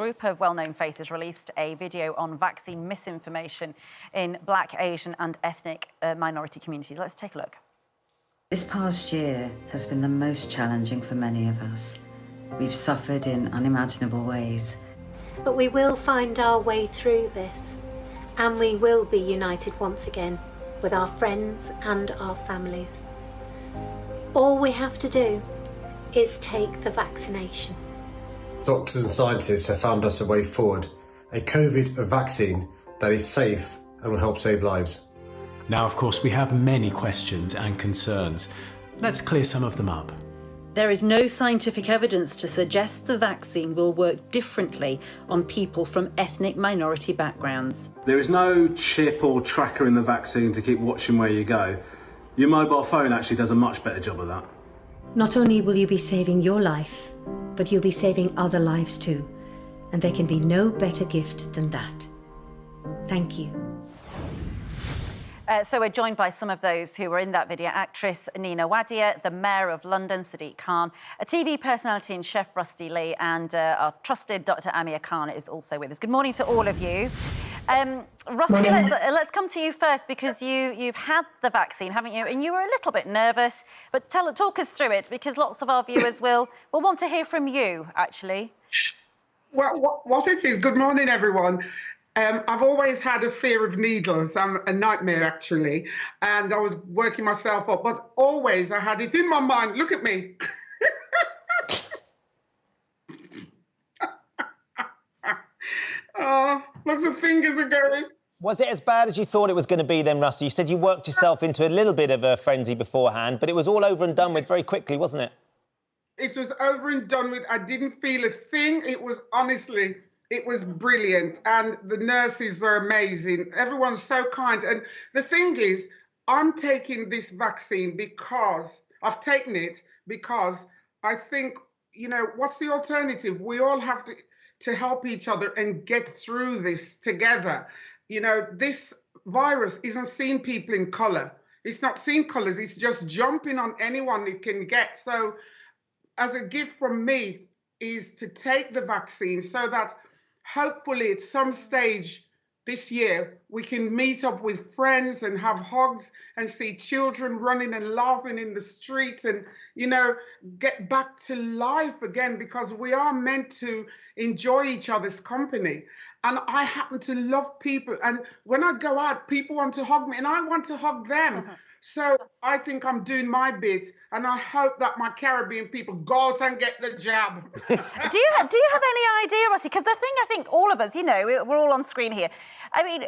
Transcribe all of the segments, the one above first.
group of well-known faces released a video on vaccine misinformation in Black, Asian and ethnic minority communities. Let's take a look. This past year has been the most challenging for many of us. We've suffered in unimaginable ways. But we will find our way through this, and we will be united once again with our friends and our families. All we have to do is take the vaccination. Doctors and scientists have found us a way forward, a COVID vaccine that is safe and will help save lives. Now, of course, we have many questions and concerns. Let's clear some of them up. There is no scientific evidence to suggest the vaccine will work differently on people from ethnic minority backgrounds. There is no chip or tracker in the vaccine to keep watching where you go. Your mobile phone actually does a much better job of that. Not only will you be saving your life, but you'll be saving other lives too. And there can be no better gift than that. Thank you. So we're joined by some of those who were in that video. Actress Nina Wadia, the Mayor of London, Sadiq Khan, a TV personality and chef, Rusty Lee, and our trusted Dr. Amir Khan is also with us. Good morning to all of you. Rusty, let's come to you first, because you've had the vaccine, haven't you? And you were a little bit nervous, but talk us through it, because lots of our viewers will want to hear from you, actually. Well, what it is, good morning, everyone. I've always had a fear of needles. I'm a nightmare, actually. And I was working myself up, but always I had it in my mind. Look at me. Oh, lots of fingers are going. Was it as bad as you thought it was going to be then, Rusty? You said you worked yourself into a little bit of a frenzy beforehand, but it was all over and done with very quickly, wasn't it? It was over and done with. I didn't feel a thing. It was, honestly... It was brilliant, and the nurses were amazing. Everyone's so kind. And the thing is, I'm taking this vaccine because I've taken it because I think, you know, what's the alternative? We all have to help each other and get through this together. You know, this virus isn't seeing people in colour. It's not seeing colours. It's just jumping on anyone it can get. So as a gift from me is to take the vaccine so that hopefully at some stage this year, we can meet up with friends and have hugs and see children running and laughing in the streets and, you know, get back to life again, because we are meant to enjoy each other's company. And I happen to love people. And when I go out, people want to hug me and I want to hug them. So I think I'm doing my bit, and I hope that my Caribbean people go out and get the jab. Do you have any idea, Rusty? Because the thing, I think all of us, you know, we're all on screen here. I mean,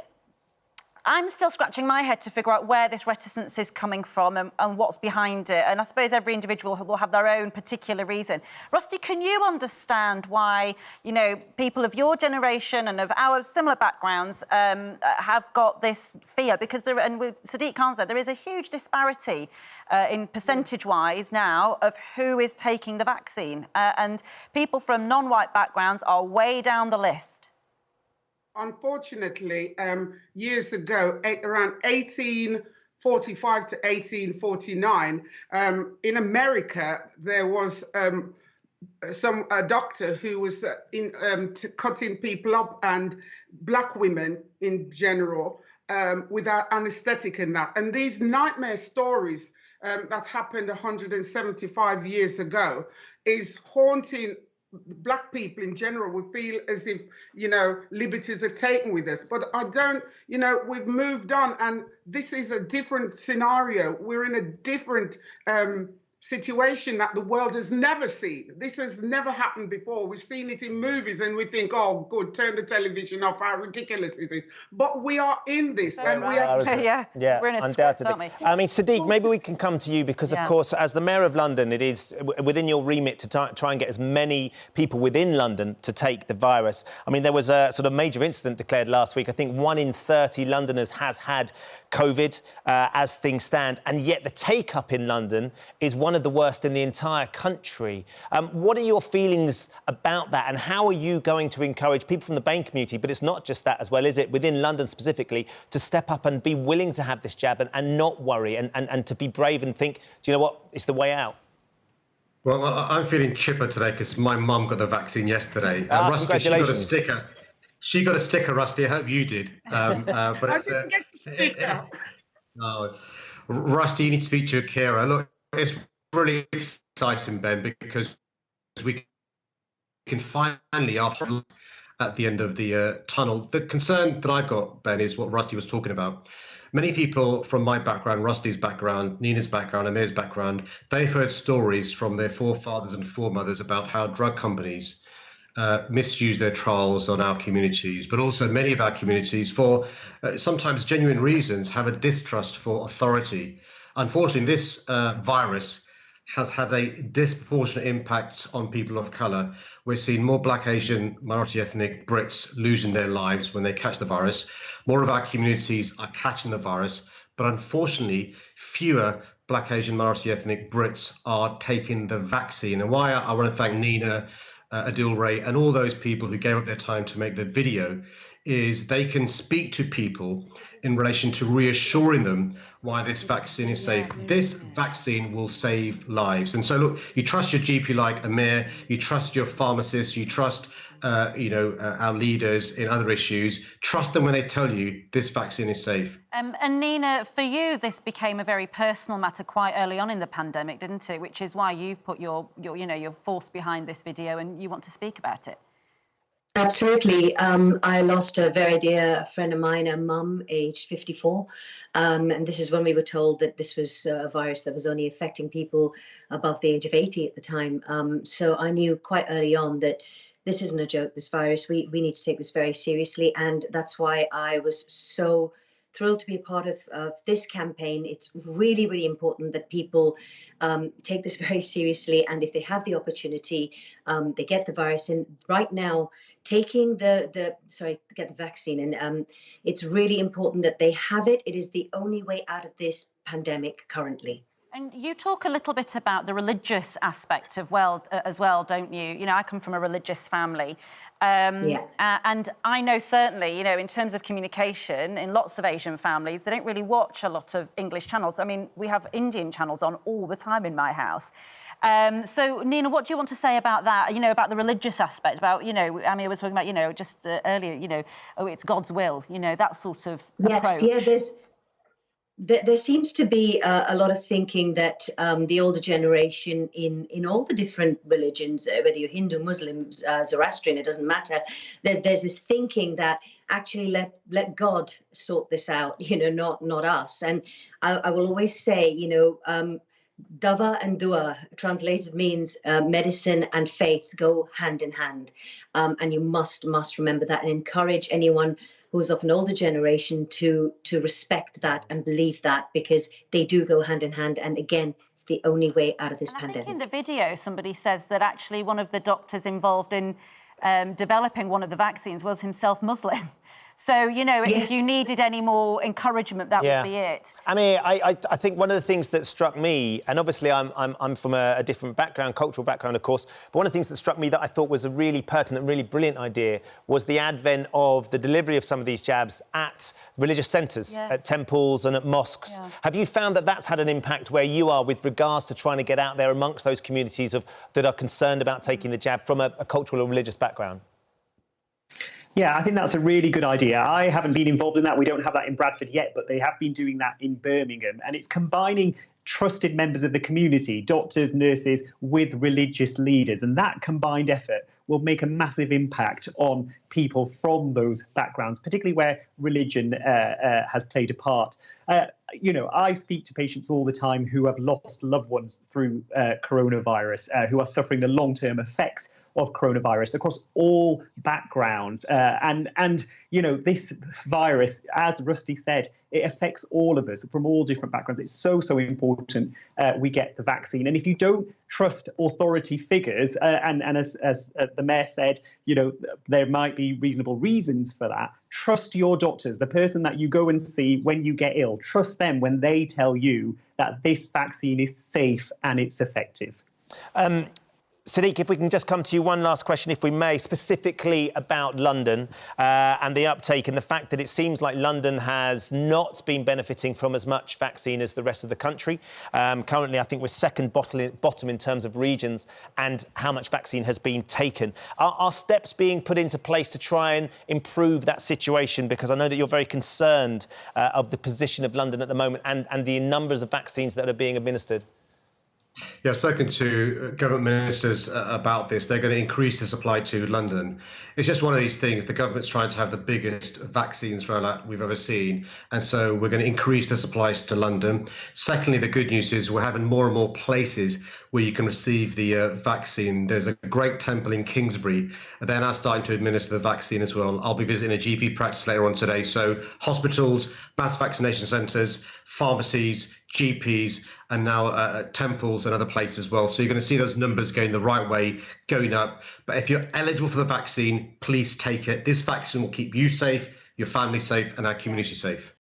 I'm still scratching my head to figure out where this reticence is coming from and what's behind it. And I suppose every individual will have their own particular reason. Rusty, can you understand why, you know, people of your generation and of our similar backgrounds have got this fear? Because Sadiq Khan said there is a huge disparity in percentage-wise now of who is taking the vaccine. And people from non-white backgrounds are way down the list. Unfortunately, years ago, around 1845 to 1849, in America, there was a doctor who was cutting people up, and black women in general, without anesthetic and that. And these nightmare stories that happened 175 years ago is haunting black people in general. We feel as if, you know, liberties are taken with us. But I don't, you know, we've moved on, and this is a different scenario. We're in a different situation that the world has never seen. This has never happened before. We've seen it in movies and we think, oh, good, turn the television off, how ridiculous is this? But we are in this. So and we are... Yeah, we're in a undoubtedly. script, aren't we? I mean, Sadiq, maybe we can come to you because, of course, as the Mayor of London, it is within your remit to try and get as many people within London to take the virus. I mean, there was a sort of major incident declared last week. I think 1 in 30 Londoners has had COVID as things stand, and yet the take-up in London is one of the worst in the entire country. What are your feelings about that, and how are you going to encourage people from the BAME community, but it's not just that as well, is it, within London specifically, to step up and be willing to have this jab and not worry and to be brave and think, do you know what, it's the way out? Well, I'm feeling chipper today because my mum got the vaccine yesterday. Rusty, congratulations. She got a sticker, Rusty. I hope you did. But I didn't get the sticker. No, Rusty, you need to speak to your carer. Look, it's really exciting, Ben, because we can finally, after at the end of the tunnel, the concern that I've got, Ben, is what Rusty was talking about. Many people from my background, Rusty's background, Nina's background, Amir's background, they've heard stories from their forefathers and foremothers about how drug companies misuse their trials on our communities, but also many of our communities, for sometimes genuine reasons, have a distrust for authority. Unfortunately, this virus has had a disproportionate impact on people of colour. We're seeing more Black, Asian, minority ethnic Brits losing their lives when they catch the virus. More of our communities are catching the virus, but unfortunately, fewer Black, Asian, minority ethnic Brits are taking the vaccine. And why I want to thank Nina, Adil Ray, and all those people who gave up their time to make the video is they can speak to people in relation to reassuring them why this vaccine is safe. This vaccine will save lives. And so, look, you trust your GP like Amir, you trust your pharmacist, you trust our leaders in other issues. Trust them when they tell you this vaccine is safe. And Nina, for you, this became a very personal matter quite early on in the pandemic, didn't it? Which is why you've put your force behind this video and you want to speak about it. Absolutely. I lost a very dear friend of mine, a mum, aged 54. And this is when we were told that this was a virus that was only affecting people above the age of 80 at the time. So I knew quite early on that this isn't a joke, this virus. We need to take this very seriously. And that's why I was so thrilled to be a part of this campaign. It's really, really important that people take this very seriously. And if they have the opportunity, they get the virus. And right now, taking get the vaccine. And it's really important that they have it. It is the only way out of this pandemic currently. And you talk a little bit about the religious aspect as well, don't you? You know, I come from a religious family. And I know certainly, in terms of communication, in lots of Asian families, they don't really watch a lot of English channels. I mean, we have Indian channels on all the time in my house. So, Nina, what do you want to say about that, about the religious aspect, about, Amir was talking about, just earlier, it's God's will, that sort of approach. Yes, there seems to be a lot of thinking that the older generation in all the different religions, whether you're Hindu, Muslim, Zoroastrian, it doesn't matter, there's this thinking that actually let God sort this out, not us. And I will always say, Dava and dua, translated, means medicine and faith go hand in hand. And you must remember that and encourage anyone who's of an older generation to respect that and believe that, because they do go hand in hand. And again, it's the only way out of this pandemic. I think in the video, somebody says that actually one of the doctors involved in developing one of the vaccines was himself Muslim. So, if you needed any more encouragement, that would be it. I mean, I think one of the things that struck me, and obviously I'm from a different background, cultural background, of course, but one of the things that struck me that I thought was a really pertinent, really brilliant idea was the advent of the delivery of some of these jabs at religious centres, at temples and at mosques. Yeah. Have you found that that's had an impact where you are with regards to trying to get out there amongst those communities that are concerned about taking the jab from a cultural or religious background? Yeah, I think that's a really good idea. I haven't been involved in that. We don't have that in Bradford yet, but they have been doing that in Birmingham. And it's combining trusted members of the community, doctors, nurses, with religious leaders. And that combined effort will make a massive impact on people from those backgrounds, particularly where religion has played a part. I speak to patients all the time who have lost loved ones through coronavirus, who are suffering the long-term effects of coronavirus across all backgrounds. And this virus, as Rusty said, it affects all of us from all different backgrounds. It's so important we get the vaccine. And if you don't trust authority figures, and as the Mayor said, there might be reasonable reasons for that, trust your doctors, the person that you go and see when you get ill. Trust them when they tell you that this vaccine is safe and it's effective. Sadiq, if we can just come to you, one last question, if we may, specifically about London and the uptake and the fact that it seems like London has not been benefiting from as much vaccine as the rest of the country. Currently, I think we're second bottom in terms of regions and how much vaccine has been taken. Are steps being put into place to try and improve that situation? Because I know that you're very concerned of the position of London at the moment and the numbers of vaccines that are being administered. Yeah, I've spoken to government ministers about this. They're going to increase the supply to London. It's just one of these things. The government's trying to have the biggest vaccines rollout we've ever seen. And so we're going to increase the supplies to London. Secondly, the good news is we're having more and more places where you can receive the vaccine. There's a great temple in Kingsbury. They're now starting to administer the vaccine as well. I'll be visiting a GP practice later on today. So hospitals, mass vaccination centres, pharmacies, GPs, and now temples and other places as well. So you're going to see those numbers going the right way, going up. But if you're eligible for the vaccine, please take it. This vaccine will keep you safe, your family safe, and our community safe.